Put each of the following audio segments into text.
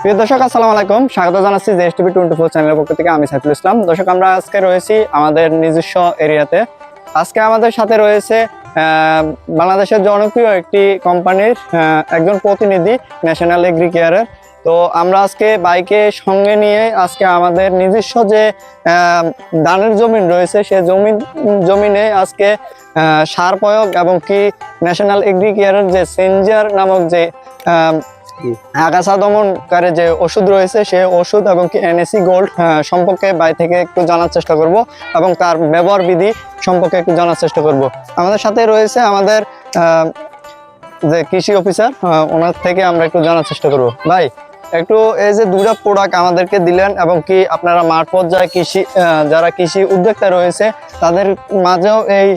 প্রিয় দর্শক, আসসালামু আলাইকুম। স্বাগত জানাচ্ছি জেএসটিভি 24 চ্যানেলের পক্ষ থেকে। আমি সাইফুল ইসলাম। দর্শক, আমরা আজকে রয়েছি আমাদের নিজস্ব এরিয়াতে। আজকে আমাদের সাথে রয়েছে বাংলাদেশের জনপ্রিয় একটি কোম্পানির একজন প্রতিনিধি, ন্যাশনাল এগ্রি কেয়ারের। তো আমরা আজকে বাইকে সঙ্গে নিয়ে আজকে আমাদের নিজস্ব যে ধানের জমিন রয়েছে, সে জমিনে আজকে সার প্রয়োগ এবং কি ন্যাশনাল এগ্রি কেয়ারের যে সেঞ্জার নামক যে আগাছা দমনকারী যে ওষুধ রয়েছে, সে ওষুধ এবং কি এনএসি গোল্ড সম্পর্কে বাই থেকে একটু জানার চেষ্টা করব এবং তার ব্যবহার বিধি সম্পর্কে একটু জানার চেষ্টা করব। আমাদের সাথে রয়েছে আমাদের যে কৃষি অফিসার, ওনার থেকে আমরা একটু জানার চেষ্টা করব। ভাই, একটু এই যে দুটা প্রোডাক্ট আমাদেরকে দিলেন এবং কি আপনারা মাঠ পর্যায়ে যারা কৃষি উদ্যোক্তা রয়েছে তাদের মাঝেও এই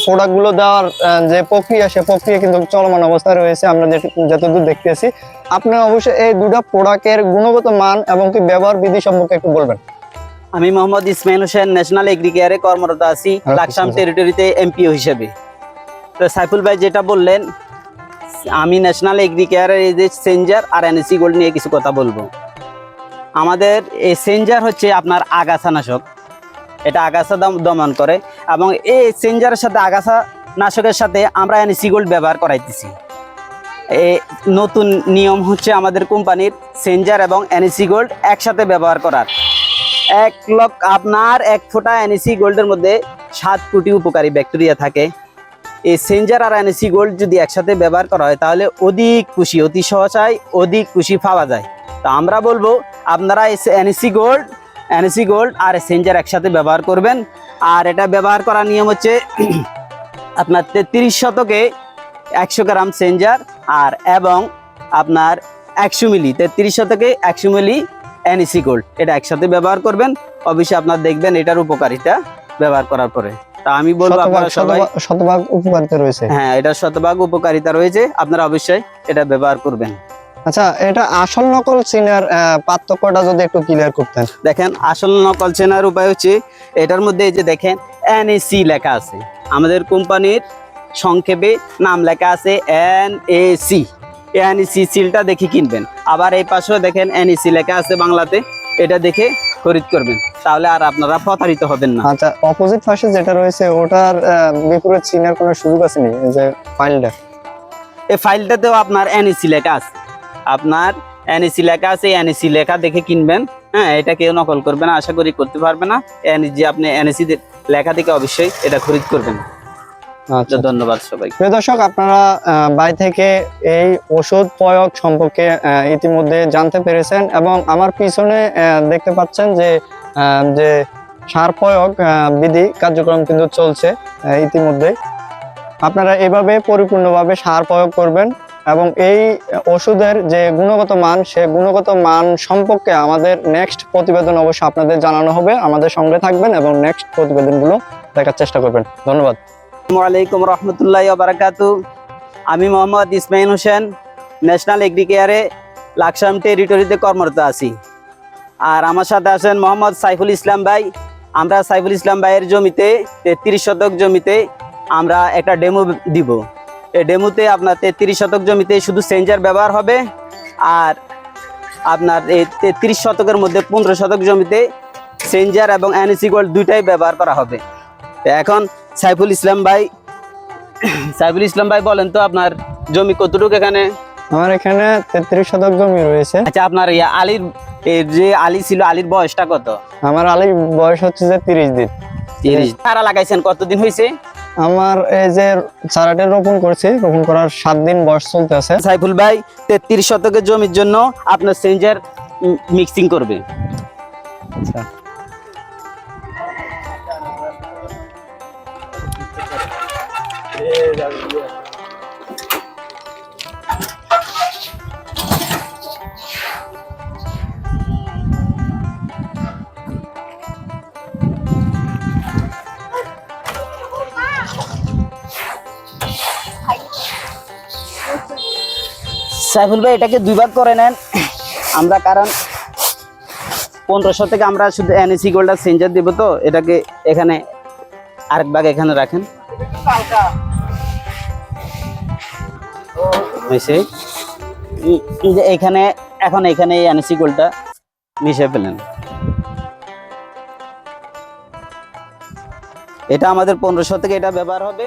প্রোডাক্টগুলো দেওয়ার যে প্রক্রিয়া, সে প্রক্রিয়া কিন্তু চলমান অবস্থায় রয়েছে, আমরা যতদূর দেখতেছি। আপনারা অবশ্যই এই দুটা প্রোডাক্টের গুণগত মান এবং কি ব্যবহার বিধি সম্পর্কে একটু বলবেন। আমি মোহাম্মদ ইসমাইল হোসেন, ন্যাশনাল এগ্রি কেয়ারে কর্মরত আছি লাকসাম টেরিটরিতে এমপিও হিসেবে। তো সাইফুল ভাই যেটা বললেন, আমি ন্যাশনাল এগ্রি কেয়ারের এই যে সেঞ্জার আর এনএসি গোল্ড নিয়ে কিছু কথা বলবো। আমাদের এই সেঞ্জার হচ্ছে আপনার আগাছা নাশক, এটা আগাছা দমন করে এবং এই সেঞ্জারের সাথে আগাছা নাশকের সাথে আমরা এনএসি গোল্ড ব্যবহার করাইতেছি। এই নতুন নিয়ম হচ্ছে আমাদের কোম্পানির সেঞ্জার এবং এনএসি গোল্ড একসাথে ব্যবহার করার। আপনার 1 ফোঁটা এনএসি গোল্ডের মধ্যে 7 কোটি উপকারী ব্যাকটেরিয়া থাকে। এই সেঞ্জার আর এনএসি গোল্ড যদি একসাথে ব্যবহার করা হয় তাহলে অধিক খুশি, অতি সহসায় অধিক খুশি পাওয়া যায়। তো আমরা বলবো আপনারা এনএসি গোল্ড আর সেঞ্জার একসাথে ব্যবহার করবেন। আর এটা ব্যবহার করার নিয়ম হচ্ছে আপনার 33 শতকে 100 গ্রাম সেঞ্জার আর এবং আপনার 100 মিলি 33 শতকে 100 মিলি এনএসি গোল্ড, এটা একসাথে ব্যবহার করবেন। অবশ্যই আপনার দেখবেন এটার উপকারিতা ব্যবহার করার পরে। তা আমি বলবো আপনারা সবাই শতভাগ উপকারিতা রয়েছে। হ্যাঁ, এটা শতভাগ উপকারিতা রয়েছে, আপনারা অবশ্যই এটা ব্যবহার করবেন। আচ্ছা, এটা আসল নকল চিনার পার্থক্যটা যদি একটু ক্লিয়ার করতেন। দেখেন, আসল নকল চেনার উপায় হচ্ছে এটার মধ্যে এই যে দেখেন এনএসি লেখা আছে, আমাদের কোম্পানির সংক্ষেপে নাম লেখা আছে এনএসি। এনএসি সিলটা দেখে কিনবেন। আবার এই পাশেও দেখেন এনএসি লেখা আছে বাংলাতে, এটা দেখে খরিদ করবেন, তাহলে আর আপনারা প্রতারিত হবেন না। আচ্ছা, অপোজিট পাশে যেটা রয়েছে ওটার বিপরীত চিনার কোনো সুযোগ আছে নি? এই যে ফাইলটা, এই ফাইলটাতেও আপনার এনএসি লেখা আছে, আপনার এনএসি লেখা আছে, এনএসি লেখা দেখে কিনবেন। হ্যাঁ, এটা কেউ নকল করবে না, আশা করি করতে পারবে না। আপনি এনএসি লেখা থেকে অবশ্যই এটা খরিদ করবেন। আচ্ছা, ধন্যবাদ সবাইকে। প্রিয় দর্শক, আপনারা বাই থেকে এই ওষুধ প্রয়োগ সম্পর্কে ইতিমধ্যে জানতে পেরেছেন এবং আমার পিছনে দেখতে পাচ্ছেন যে সার প্রয়োগ বিধি কার্যক্রম কিন্তু চলছে ইতিমধ্যে। আপনারা এভাবে পরিপূর্ণভাবে সার প্রয়োগ করবেন এবং এই ওষুধের যে গুণগত মান, সে গুণগত মান সম্পর্কে আমাদের নেক্সট প্রতিবেদন অবশ্যই আপনাদের জানানো হবে। আমাদের সঙ্গে থাকবেন এবং নেক্সট প্রতিবেদনগুলো দেখার চেষ্টা করবেন। ধন্যবাদ। আসসালামু আলাইকুম রহমতুল্লাহি ওয়া বারাকাতুহু। আমি মোহাম্মদ ইসমাইল হোসেন, ন্যাশনাল এগ্রি কেয়ারে লাকসাম টেরিটরিতে কর্মরত আছি। আর আমার সাথে আছেন মোহাম্মদ সাইফুল ইসলাম ভাই। আমরা সাইফুল ইসলাম ভাইয়ের জমিতে 33 শতক জমিতে আমরা একটা ডেমো দিব। এই ডেমোতে আপনার 33 শতক জমিতে শুধু সেঞ্জার ব্যবহার হবে, আর আপনার এই 33 শতকের মধ্যে 15 শতক জমিতে সেঞ্জার এবং এনএসি গোল্ড দুইটাই ব্যবহার করা হবে। এখন সাইফুল ইসলাম ভাই বলেন তো আপনার জমি কতটুকু? এখানে আমার এখানে 33 শতক জমি রয়েছে। আচ্ছা, আপনার আলীর যে আলী ছিল, আলীর বয়সটা কত? আমার আলীর বয়স হচ্ছে যে 30 দিন। 30। চারা লাগাইছেন কতদিন হয়েছে? আমার এই যে চারাটা রোপণ করছি, রোপণ করার 7 দিন বয়স চলতে আছে। সাইফুল ভাই 33 শতকের জমির জন্য আপনার সেঞ্জার মিক্সিং করবে। আচ্ছা, সাইফুল ভাই এটাকে 2 ভাগ করে নেন আমরা, কারণ 1500 থেকে আমরা শুধু এনএসি গোল্ড আর সেঞ্জার দেব, তো এটাকে এখানে আরেক ভাগ এখানে রাখেন। হয়েছে, এখানে এখন এখানে এই এনএসি গোল্ডটা মিশিয়ে ফেলেন। এটা আমাদের 1500 থেকে এটা ব্যবহার হবে।